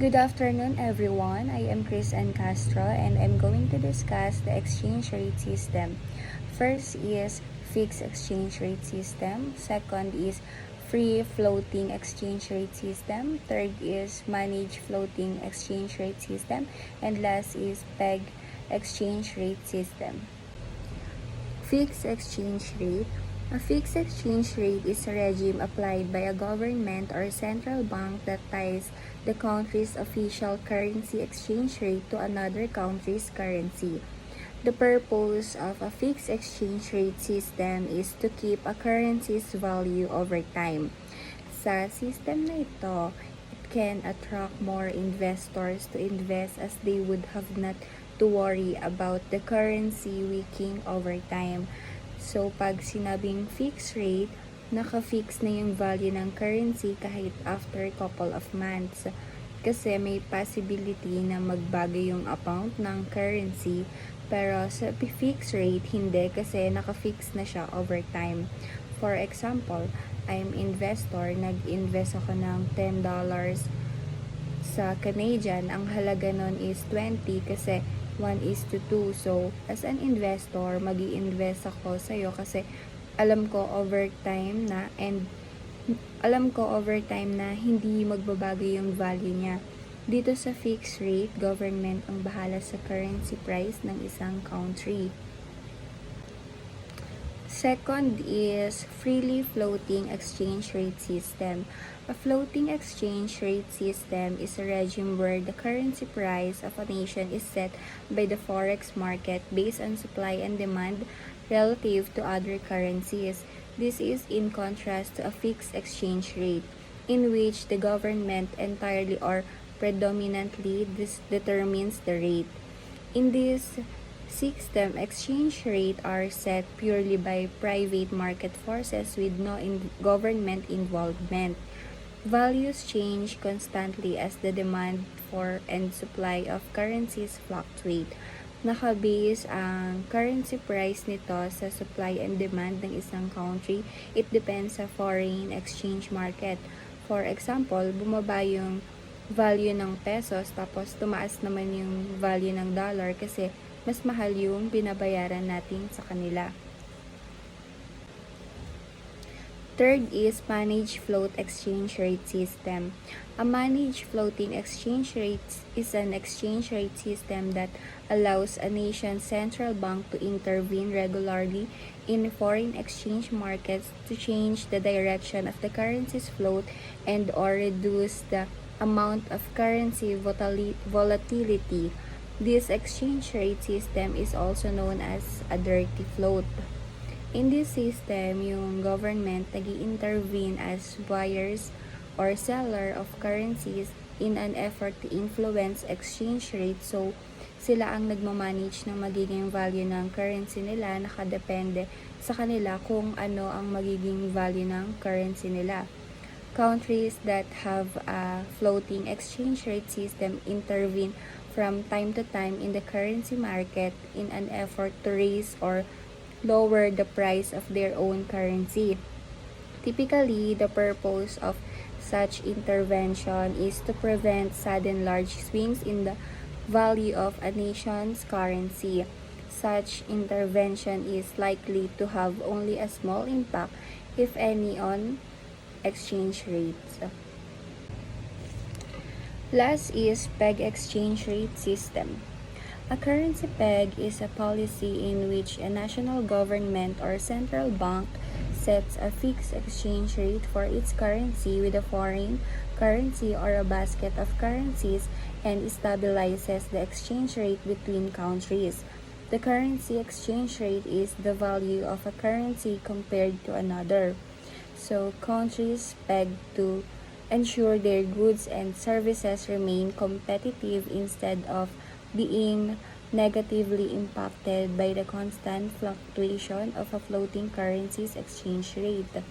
Good afternoon, everyone. I am Chris N. Castro and I'm going to discuss the exchange rate system. First is fixed exchange rate system. Second is free floating exchange rate system. Third is managed floating exchange rate system. And last is peg exchange rate system. Fixed exchange rate. A fixed exchange rate is a regime applied by a government or central bank that ties the country's official currency exchange rate to another country's currency. The purpose of a fixed exchange rate system is to keep a currency's value over time. Sa system na ito, it can attract more investors to invest as they would have not to worry about the currency weakening over time. So, pag sinabing fixed rate, naka-fix na yung value ng currency kahit after couple of months. Kasi may possibility na magbago yung amount ng currency, pero sa fixed rate, hindi kasi naka-fix na siya over time. For example, I'm investor, nag-invest ako ng $10 sa Canadian. Ang halaga nun is 20 kasi 1:2. So, as an investor, mag-i-invest ako sa'yo kasi alam ko over time na hindi magbabago yung value niya. Dito sa fixed rate, government ang bahala sa currency price ng isang country. Second is freely floating exchange rate system. A floating exchange rate system is a regime where the currency price of a nation is set by the forex market based on supply and demand relative to other currencies. This is in contrast to a fixed exchange rate, in which the government entirely or predominantly determines the rate. In this system, exchange rate are set purely by private market forces with no government involvement. Values change constantly as the demand for and supply of currencies fluctuate. Nakabase ang currency price nito sa supply and demand ng isang country. It depends sa foreign exchange market. For example, bumaba yung value ng pesos tapos tumaas naman yung value ng dollar kasi mas mahal yung binabayaran natin sa kanila. Third is managed float exchange rate system. A managed floating exchange rate is an exchange rate system that allows a nation's central bank to intervene regularly in foreign exchange markets to change the direction of the currency's float and or reduce the amount of currency volatility. This exchange rate system is also known as a dirty float. In this system, yung government nag-i-intervene as buyers or seller of currencies in an effort to influence exchange rate. So, sila ang nagmamanage ng magiging value ng currency nila, nakadepende sa kanila kung ano ang magiging value ng currency nila. Countries that have a floating exchange rate system intervene from time to time in the currency market in an effort to raise or lower the price of their own currency. Typically, the purpose of such intervention is to prevent sudden large swings in the value of a nation's currency. Such intervention is likely to have only a small impact, if any, on exchange rates. Last is peg exchange rate system. A currency peg is a policy in which a national government or central bank sets a fixed exchange rate for its currency with a foreign currency or a basket of currencies and stabilizes the exchange rate between countries. The currency exchange rate is the value of a currency compared to another. So, countries peg to ensure their goods and services remain competitive instead of being negatively impacted by the constant fluctuation of a floating currency's exchange rate.